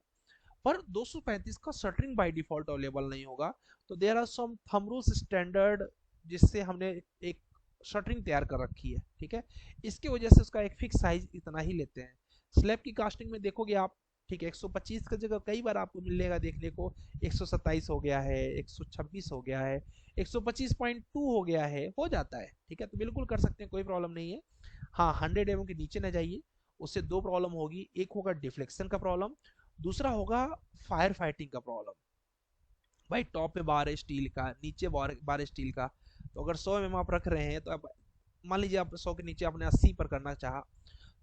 पर 235 का शटरिंग बाय डिफॉल्ट अवेलेबल नहीं होगा। तो there are some thumb rules standard जिससे हमने एक शटरिंग तैयार कर रखी है, ठीक है। इसकी वजह से उसका एक फिक्स साइज इतना ही लेते हैं। स्लैब की कास्टिंग में देखोगे आप, ठीक है, 125 का जगह कई बार आपको मिलेगा देखने को 127 हो गया है, 126 हो गया है, 125.2 हो गया है, हो जाता है, ठीक है, तो बिल्कुल कर सकते हैं, कोई प्रॉब्लम नहीं है। हाँ, 100 mm के नीचे ना जाइए, उससे दो प्रॉब्लम होगी, एक होगा डिफ्लेक्शन का प्रॉब्लम, दूसरा होगा फायर फाइटिंग का प्रॉब्लम। भाई टॉप पे बार है स्टील का, नीचे बार है स्टील का, तो अगर 100 mm आप रख रहे हैं तो अब मान लीजिए आप 100 के नीचे आपने 80 पर करना चाहा,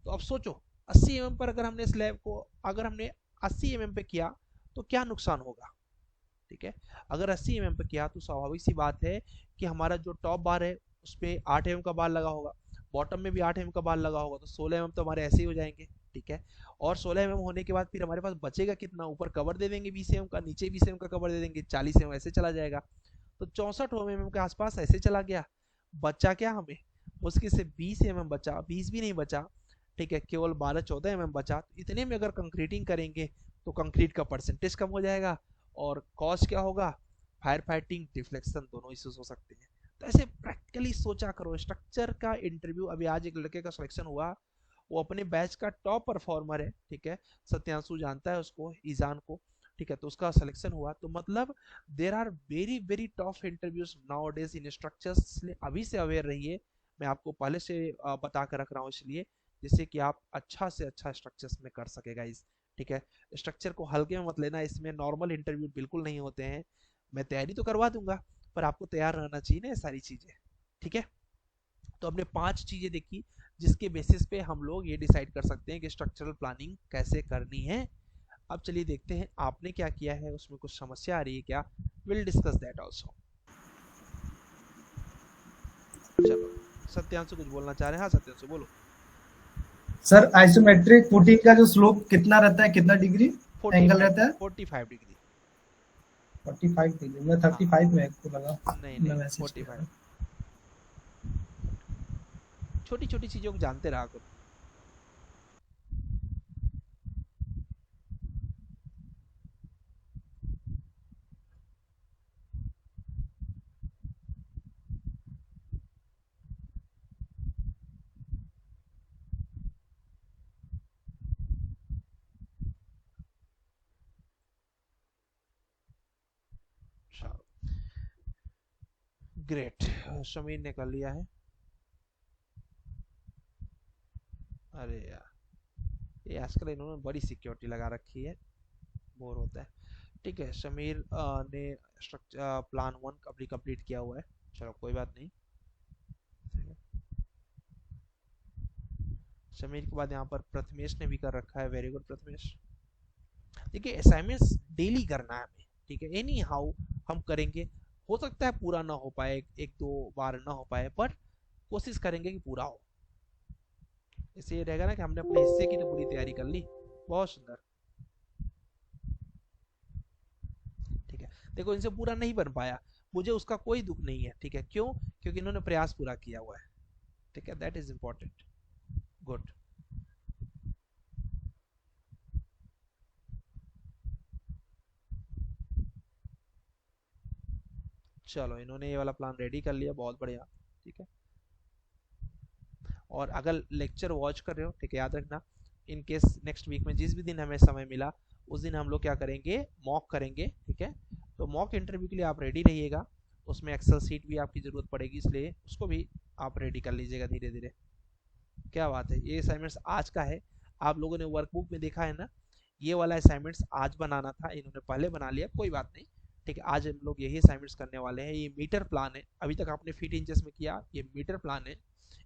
तो अब सोचो 80 mm पर अगर हमने स्लैब को, अगर हमने 80 mm पे किया तो क्या नुकसान होगा, ठीक है। अगर 80 mm पे किया तो स्वाभाविक सी बात है कि हमारा जो टॉप बार है उस पर 8 mm का बार लगा होगा, बॉटम में भी 8 mm का बार लगा होगा, तो 16 mm तो हमारे ऐसे ही हो जाएंगे, ठीक है। और 16 mm होने के बाद फिर हमारे पास बचेगा कितना, ऊपर कवर दे देंगे 20 mm का, नीचे 20 mm का कवर दे देंगे, 40 mm ऐसे चला जाएगा, तो 64 mm के आसपास ऐसे चला गया। बचा क्या हमें, मुश्किल से 20 mm बचा, 20 भी नहीं बचा, ठीक है, केवल 12-14 mm बचा, तो इतने में अगर कंक्रीटिंग करेंगे तो कंक्रीट का परसेंटेज कम हो जाएगा, और कॉस्ट क्या होगा, फायर फाइटिंग डिफ्लेक्शन दोनों इश्यूज हो सकते हैं। तो ऐसे प्रैक्टिकली सोचा करो। स्ट्रक्चर का इंटरव्यू, अभी आज एक लड़के का सिलेक्शन हुआ, वो अपने बैच का टॉप परफॉर्मर है, ठीक है, सत्यांशु जानता है उसको, ईजान को, ठीक है, तो उसका सिलेक्शन हुआ, तो मतलब there are very very tough interviews nowadays in structures, इसलिए अभी से अवेयर रहिए। मैं आपको पहले से बता कर रख रहा हूँ इसलिए, जिससे कि आप अच्छा से अच्छा स्ट्रक्चर्स में कर सकेगा इस, ठीक है। स्ट्रक्चर को हल्के में मत लेना, इसमें नॉर्मल इंटरव्यू बिल्कुल नहीं होते हैं। मैं तैयारी तो करवा दूंगा, पर आपको तैयार रहना चाहिए ना ये सारी चीजें, ठीक है। तो हमने 5 चीजें देखी जिसके बेसिस पे हम लोग ये डिसाइड कर सकते हैं कि स्ट्रक्चरल प्लानिंग कैसे करनी है। अब चलिए देखते हैं आपने क्या किया है, उसमें कुछ समस्या आ रही है क्या, विल डिस्कस दैट ऑल्सो। चलो, सत्यांशु कुछ बोलना चाह रहे हैं, हाँ सत्यांशु बोलो। सर आइसोमेट्रिक फुटिंग का जो स्लोप कितना रहता है, कितना डिग्री एंगल 45, रहता है? 45 डिग्री। 45 डिग्री, मैं हाँ, 35 में को लगा, नहीं मैं नहीं, मैसेज किया 45। था। छोटी छोटी चीजों को जानते रहा करो। चलो, ग्रेट, समीर ने कर लिया है। अरे यार, ये आजकल इन्होंने बड़ी सिक्योरिटी लगा रखी है, बोर होता है। ठीक है, समीर ने स्ट्रक्चर प्लान 1 अभी कंप्लीट किया हुआ है, चलो कोई बात नहीं। समीर के बाद यहाँ पर प्रथमेश ने भी कर रखा है, वेरी गुड प्रथमेश। देखिए असाइनमेंट्स डेली करना है हमें, ठीक है, एनी हाउ हम करेंगे, हो सकता है पूरा ना हो पाए, एक दो बार ना हो पाए, पर कोशिश करेंगे कि पूरा हो। इससे ये रहेगा ना कि हमने अपने हिस्से की तो पूरी तैयारी कर ली, बहुत सुंदर, ठीक है। देखो इनसे पूरा नहीं बन पाया, मुझे उसका कोई दुख नहीं है, ठीक है, क्यों, क्योंकि इन्होंने प्रयास पूरा किया हुआ है, ठीक है, दैट इज इंपॉर्टेंट, गुड। चलो इन्होंने ये वाला प्लान रेडी कर लिया, बहुत बढ़िया, ठीक है। और अगर लेक्चर वॉच कर रहे हो, ठीक है, याद रखना, इन केस नेक्स्ट वीक में जिस भी दिन हमें समय मिला उस दिन हम लोग क्या करेंगे, मॉक करेंगे, ठीक है। तो मॉक इंटरव्यू के लिए आप रेडी रहिएगा, उसमें एक्सेल सीट भी आपकी ज़रूरत पड़ेगी, इसलिए उसको भी आप रेडी कर लीजिएगा धीरे धीरे। क्या बात है, ये असाइनमेंट्स आज का है, आप लोगों ने वर्कबुक में देखा है ना, ये वाला असाइनमेंट्स आज बनाना था, इन्होंने पहले बना लिया, कोई बात नहीं, ठीक है। आज हम लोग यही असाइनमेंट्स करने वाले हैं, ये मीटर प्लान है, अभी तक आपने फीट इंचेस में किया, ये मीटर प्लान है,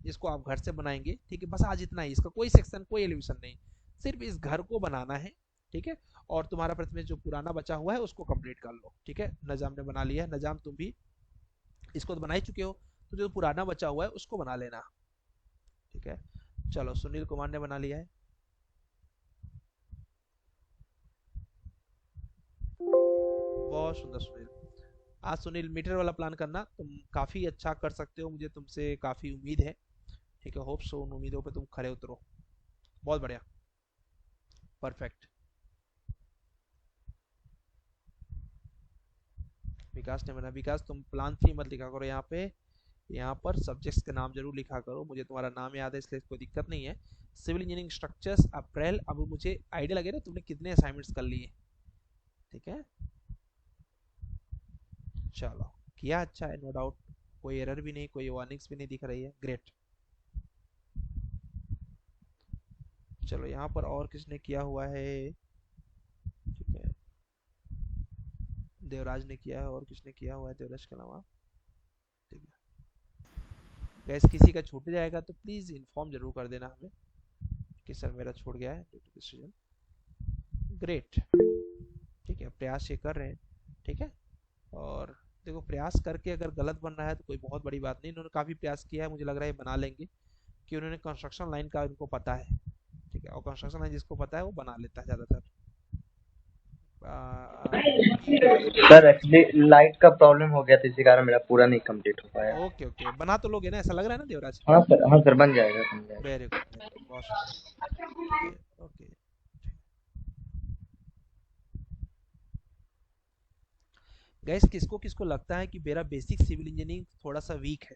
इसको आप घर से बनाएंगे, ठीक है, बस आज इतना ही, इसका कोई सेक्शन कोई एलिवेशन नहीं, सिर्फ इस घर को बनाना है, ठीक है। और तुम्हारा प्रथमेश जो पुराना बचा हुआ है उसको कंप्लीट कर लो, ठीक है। नजाम ने बना लिया है, नजाम तुम भी इसको तो बना ही चुके हो, तो जो पुराना बचा हुआ है उसको बना लेना, ठीक है। चलो सुनील कुमार ने बना लिया है, बहुत सुंदर सुनील। आज सुनील मीटर वाला प्लान करना, तुम काफी अच्छा कर सकते हो, मुझे तुमसे काफी उम्मीद है, ठीक है, होप सो उन उम्मीदों पे तुम खरे उतरो, बहुत बढ़िया, परफेक्ट। विकास ने बना, विकास तुम प्लान 3 मत लिखा करो यहाँ पे, यहाँ पर सब्जेक्ट्स के नाम जरूर लिखा करो, मुझे तुम्हारा नाम याद है इसलिए कोई दिक्कत नहीं है। सिविल इंजीनियरिंग स्ट्रक्चर्स अप्रैल। अब मुझे आइडिया लगे ना तुमने कितने असाइनमेंट्स कर लिए। ठीक है, चलो किया, अच्छा है, नो डाउट। कोई एरर भी नहीं, कोई वार्निंग्स भी नहीं दिख रही है, ग्रेट। चलो यहाँ पर और किसने किया हुआ है? ठीक है, देवराज ने किया है, और किसने किया हुआ है देवराज के अलावा? ठीक है गैस, किसी का छूट जाएगा तो प्लीज़ इन्फॉर्म जरूर कर देना हमें कि सर मेरा छूट गया है ड्यू टू डिसीजन। ग्रेट, ठीक है, प्रयास ये कर रहे हैं। ठीक है, और देखो प्रयास करके अगर गलत बन रहा है तो कोई बहुत बड़ी बात नहीं, इन्होंने काफ़ी प्रयास किया है, मुझे लग रहा है ये बना लेंगे, कि उन्होंने कंस्ट्रक्शन लाइन का इनको पता है। ठीक है, और कंस्ट्रक्शन लाइन जिसको पता है वो बना लेता है ज़्यादातर। सर एक्चुअली लाइट का प्रॉब्लम हो गया था, इसी कारण मेरा पूरा नहीं कंप्लीट हो पाया। ओके ओके, बना तो लोगे ना, ऐसा लग रहा है ना देवराज? हाँ सर, हाँ सर, बन जाएगा बन जाएगा। वेरी गुड वेरी गुड, बहुत शुक्रिया। ठीक है, ओके। गैस, किसको किसको लगता है कि मेरा बेसिक सिविल इंजीनियरिंग थोड़ा सा वीक है,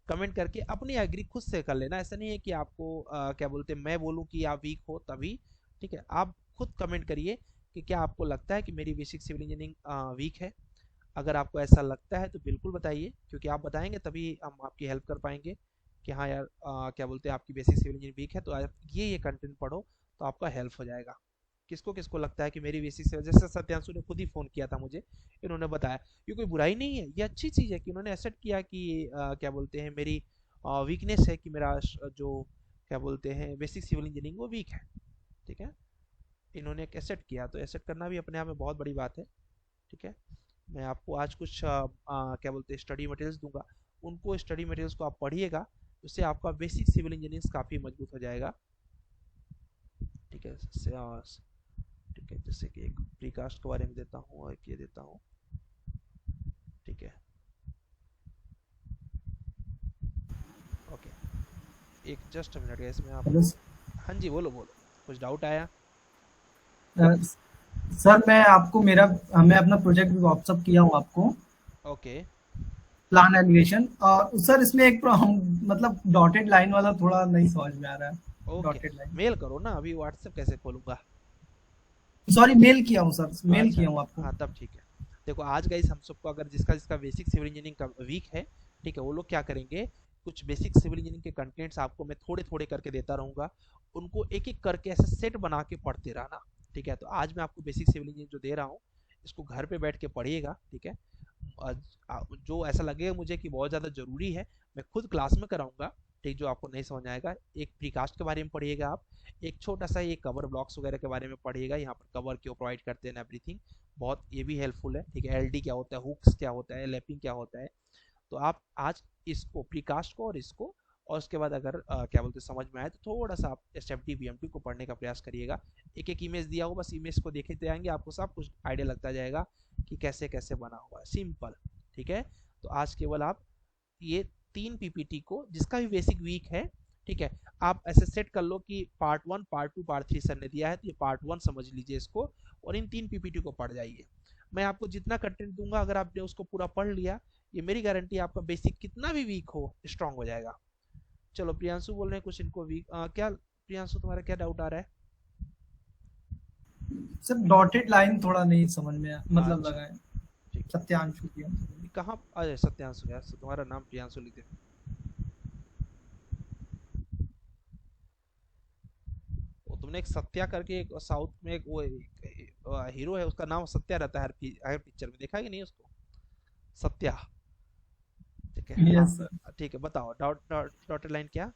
कमेंट करके अपनी एग्री खुद से कर लेना। ऐसा नहीं है कि आपको क्या बोलते हैं मैं बोलूं कि आप वीक हो तभी। ठीक है, आप खुद कमेंट करिए कि क्या आपको लगता है कि मेरी बेसिक सिविल इंजीनियरिंग वीक है। अगर आपको ऐसा लगता है तो बिल्कुल बताइए, क्योंकि आप बताएंगे तभी हम आपकी हेल्प कर पाएंगे कि हाँ यार क्या बोलते हैं आपकी बेसिक सिविल इंजीनियरिंग वीक है, तो आप ये कंटेंट पढ़ो तो आपका हेल्प हो जाएगा। किसको किसको लगता है कि मेरी बेसिक सिविल, जैसे सत्यांशु ने खुद ही फ़ोन किया था मुझे, इन्होंने बताया, ये कोई बुराई नहीं है, ये अच्छी चीज़ है कि उन्होंने एक्सेप्ट किया कि क्या बोलते हैं मेरी वीकनेस है, कि मेरा जो क्या बोलते हैं बेसिक सिविल इंजीनियरिंग वो वीक है। ठीक है, इन्होंने एक्सेप्ट किया, तो एक्सेप्ट करना भी अपने आप में बहुत बड़ी बात है। ठीक है, मैं आपको आज कुछ क्या बोलते हैं स्टडी मटेरियल्स दूंगा, उनको स्टडी मटेरियल्स को आप पढ़िएगा, उससे आपका बेसिक सिविल इंजीनियरिंग काफ़ी मजबूत हो जाएगा। ठीक है, ठीक है, जैसे कि एक प्रीकास्ट के बारे में देता हूँ और एक ये देता हूँ। ठीक है, ओके, एक जस्ट मिनट है इसमें आपको। हाँ जी, बोलो बोलो, कुछ डाउट आया? सर मैं आपको मेरा मैं अपना प्रोजेक्ट भी व्हाट्सअप किया हूँ आपको, ओके प्लान एलिवेशन। और सर इसमें एक हम मतलब डॉटेड लाइन वाला थोड़ा नहीं समझ में आ रहा है, ओके, डॉटेड लाइन। मेल करो ना, अभी व्हाट्सएप कैसे खोलूंगा? सॉरी, मेल किया हूँ सर, मेल अच्छा, किया हूँ आपको। हाँ तब ठीक है। देखो आज गाइस हम सबको, अगर जिसका जिसका बेसिक सिविल इंजीनियरिंग का वीक है, ठीक है, वो लोग क्या करेंगे, कुछ बेसिक सिविल इंजीनियरिंग के कंटेंट्स आपको मैं थोड़े थोड़े करके देता रहूंगा, उनको एक एक करके ऐसे सेट बना के पढ़ते रहना। ठीक है, तो आज मैं आपको बेसिक सिविल इंजीनियरिंग जो दे रहा हूँ, इसको घर पे बैठ के पढ़िएगा। ठीक है, जो ऐसा लगेगा मुझे कि बहुत ज़्यादा ज़रूरी है, मैं खुद क्लास में कराऊंगा। ठीक, जो आपको नहीं समझ आएगा, एक प्रीकास्ट के बारे में पढ़िएगा आप, एक छोटा सा ये कवर ब्लॉक्स वगैरह के बारे में पढ़िएगा, यहाँ पर कवर क्यों प्रोवाइड करते हैं एवरीथिंग, बहुत ये भी हेल्पफुल है। ठीक है, एलडी क्या होता है, हुक्स क्या होता है, लैपिंग क्या होता है, तो आप आज इसको प्रीकास्ट को और इसको, और उसके बाद अगर क्या बोलते हैं समझ में आए तो थोड़ा सा आप एसएफटी बीएमटी को पढ़ने का प्रयास करिएगा। एक एक इमेज दिया हो, बस इमेज को देखते आएंगे, आपको सब कुछ आइडिया लगता जाएगा कि कैसे कैसे बना हुआ है, सिंपल। ठीक है, तो आज केवल आप ये 3 पीपीटी को, जिसका भी बेसिक वीक है, ठीक है, आप ऐसे सेट कर लो कि पार्ट 1 पार्ट 2 पार्ट 3 सर ने दिया है, तो ये पार्ट 1 समझ लीजिए इसको, और इन 3 पीपीटी को पढ़ जाइए। मैं आपको जितना कंटेंट दूंगा, अगर आपने उसको पूरा पढ़ लिया, ये मेरी गारंटी, आपका बेसिक कितना भी वीक हो स्ट्रांग हो जाएगा। चलो प्रियांशु बोल रहे हैं कुछ इनको वीक, क्या प्रियांशु तुम्हारा क्या डाउट आ रहा है? सर डॉटेड लाइन थोड़ा नहीं समझ में मतलब अच्छा, लगा है। ठीक है, सत्यांशु की। ये कहाँ, अरे सत्यांशु यार, तुम्हारा नाम प्रियांशु लिख दे। वो तुमने एक सत्या करके, एक साउथ में एक वो हीरो है, उसका नाम सत्या रहता है हर पिक्चर में, देखा है कि नहीं उसको? सत्या। ठीक है, हाँ, यस सर। ठीक है, बताओ डॉटेड लाइन क्या?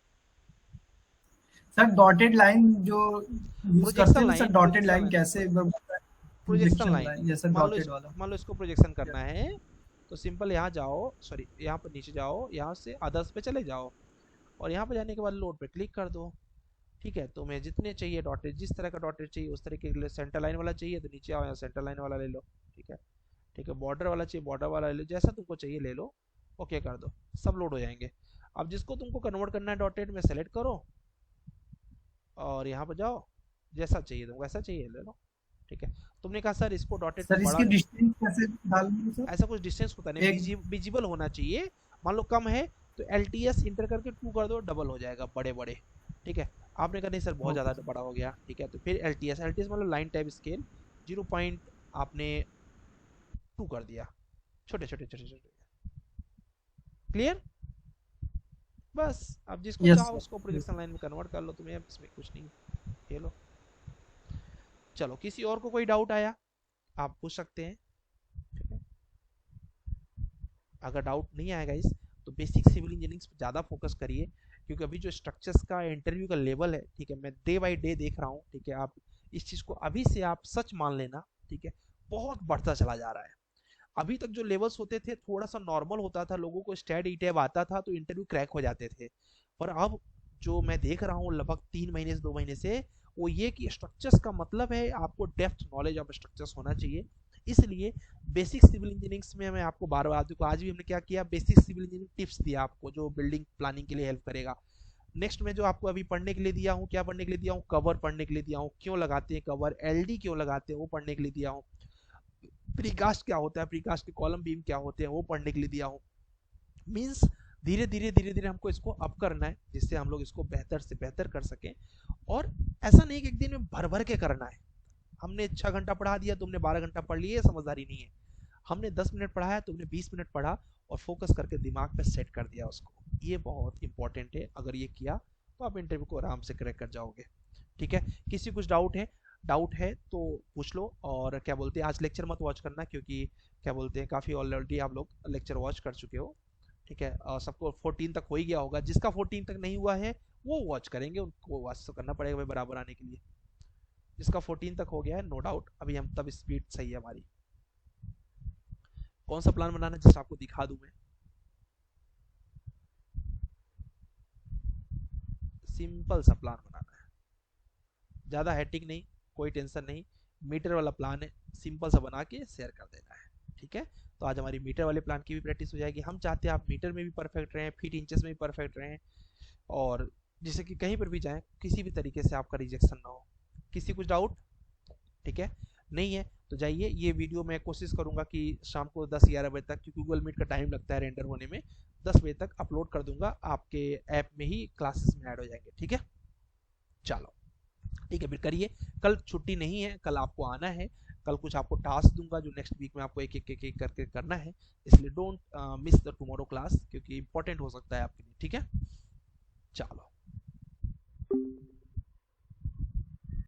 सर डॉटेड लाइन जो यूज करते प्रोजेक्शन हैं ना sir, line, dotted projection line line, कैसे एक बार बताएं? Projection projection line. लाइन जैसे डॉटेड वाला। मान लो इसको प्रोजेक्शन करना है, तो सिंपल यहाँ जाओ, सॉरी यहाँ पर नीचे जाओ, यहाँ से अदर्स पे चले जाओ, और यहाँ पे जाने के बाद लोड पे क्लिक कर दो। ठीक है, तुम्हें जितने चाहिए डॉटेड, जिस तरह का डॉटेड चाहिए उस तरह के, सेंटर लाइन वाला चाहिए तो नीचे आओ, यहाँ सेंटर लाइन वाला ले लो। ठीक है, ठीक है, बॉर्डर वाला चाहिए बॉर्डर वाला ले लो, जैसा तुमको चाहिए ले लो, ओके कर दो, सब लोड हो जाएंगे। अब जिसको तुमको कन्वर्ट करना है डॉटेड में, सेलेक्ट करो और यहाँ पर जाओ, जैसा चाहिए तुमको वैसा चाहिए ले लो। ठीक है, तुमने कहा सर इसको डॉटेड को सर बड़ा, इसकी डिस्टेंस कैसे डालूंगी सर? ऐसा कुछ डिस्टेंस होता नहीं, एक विजिबल होना चाहिए, मान लो कम है तो LTS इंटर करके 2 कर दो, डबल हो जाएगा बड़े बड़े, ठीक है। आपने कहा नहीं सर बहुत ओके ज़्यादा बड़ा हो गया, ठीक है, तो फिर LTS मतलब लाइन टाइप स्केल 0 पॉइंट आपने 2 कर दिया, छोटे छोटे छोटे छोटे। क्लियर? बस अब जिसको यस चाहो उसको सर। प्रोजेक्शन लाइन में कन्वर्ट कर लो, तुम्हें इसमें कुछ नहीं, ये लो। चलो किसी और को कोई डाउट आया आप पूछ सकते हैं, ठीक है। अगर डाउट नहीं आएगा इस, तो बेसिक सिविल इंजीनियरिंग पे ज़्यादा फोकस करिए, क्योंकि अभी जो स्ट्रक्चर्स का इंटरव्यू का लेवल है, ठीक है, मैं डे बाई डे देख रहा हूँ, ठीक है। आप इस चीज़ को अभी से आप सच मान लेना, ठीक है, बहुत बढ़ता चला जा रहा है। अभी तक जो लेवल्स होते थे थोड़ा सा नॉर्मल होता था, लोगों को स्टैट ई टैब आता था तो इंटरव्यू क्रैक हो जाते थे, पर अब जो मैं देख रहा हूँ लगभग 3 महीने से 2 महीने से, वो ये कि स्ट्रक्चर्स का मतलब है आपको डेप्थ नॉलेज ऑफ स्ट्रक्चर्स होना चाहिए। इसलिए बेसिक सिविल इंजीनियरिंग में मैं आपको बार बार, देखो आज भी हमने क्या किया, बेसिक सिविल इंजीनियरिंग टिप्स दिया आपको जो बिल्डिंग प्लानिंग के लिए हेल्प करेगा। नेक्स्ट में जो आपको अभी पढ़ने के लिए दिया हूँ, क्या पढ़ने के लिए दिया हूँ, कवर पढ़ने के लिए दिया हूँ, क्यों लगाते हैं कवर, LD क्यों लगाते हैं वो पढ़ने के लिए दिया हूँ, प्रीकास्ट क्या होता है, प्रीकास्ट के कॉलम बीम क्या होते हैं वो पढ़ने के लिए दिया हूँ। मीन्स धीरे धीरे धीरे धीरे हमको इसको अप करना है, जिससे हम लोग इसको बेहतर से बेहतर कर सकें। और ऐसा नहीं कि एक दिन में भर भर के करना है, हमने 6 घंटा पढ़ा दिया तुमने 12 घंटा पढ़ लिए, समझदारी नहीं है। हमने 10 मिनट पढ़ा है, तुमने 20 मिनट पढ़ा और फोकस करके दिमाग पे सेट कर दिया उसको, ये बहुत इंपॉर्टेंट है। अगर ये किया तो आप इंटरव्यू को आराम से क्रैक कर जाओगे, ठीक है। किसी कुछ डाउट है तो पूछ लो। और क्या बोलते हैं, आज लेक्चर मत वॉच करना, क्योंकि क्या बोलते हैं काफ़ी ऑलरेडी आप लोग लेक्चर वॉच कर चुके हो, ठीक है। सबको 14 तक हो ही गया होगा, जिसका 14 तक नहीं हुआ है वो वॉच करेंगे, उनको वॉच तो करना पड़ेगा भाई बराबर आने के लिए। जिसका 14 तक हो गया है नो डाउट, अभी हम तब स्पीड सही है हमारी। कौन सा प्लान बनाना है जिससे आपको दिखा दूं मैं? सिंपल सा प्लान बनाना है, ज़्यादा हैटिक नहीं, कोई टेंशन नहीं, मीटर वाला प्लान है, सिंपल सा बना के शेयर कर देना है, ठीक है। तो आज हमारी मीटर वाले प्लान की भी प्रैक्टिस हो जाएगी। हम चाहते हैं आप मीटर में भी परफेक्ट रहें, फीट इंचेस में भी परफेक्ट रहें, और जिससे कि कहीं पर भी जाएं किसी भी तरीके से आपका रिजेक्शन ना हो। किसी कुछ डाउट? ठीक है, नहीं है तो जाइए। ये वीडियो मैं कोशिश करूंगा कि शाम को 10-11 बजे तक, क्योंकि गूगल मीट का टाइम लगता है रेंडर होने में, 10 बजे तक अपलोड कर दूंगा, आपके ऐप में ही क्लासेस में ऐड हो जाएंगे, ठीक है। चलो ठीक है, फिर करिए। कल छुट्टी नहीं है, कल आपको आना है। कल कुछ आपको टास्क दूंगा जो नेक्स्ट वीक में आपको एक एक एक एक करके करना है, इसलिए don't miss the tomorrow class, क्योंकि इंपॉर्टेंट हो सकता है आपके लिए, ठीक है। चलो।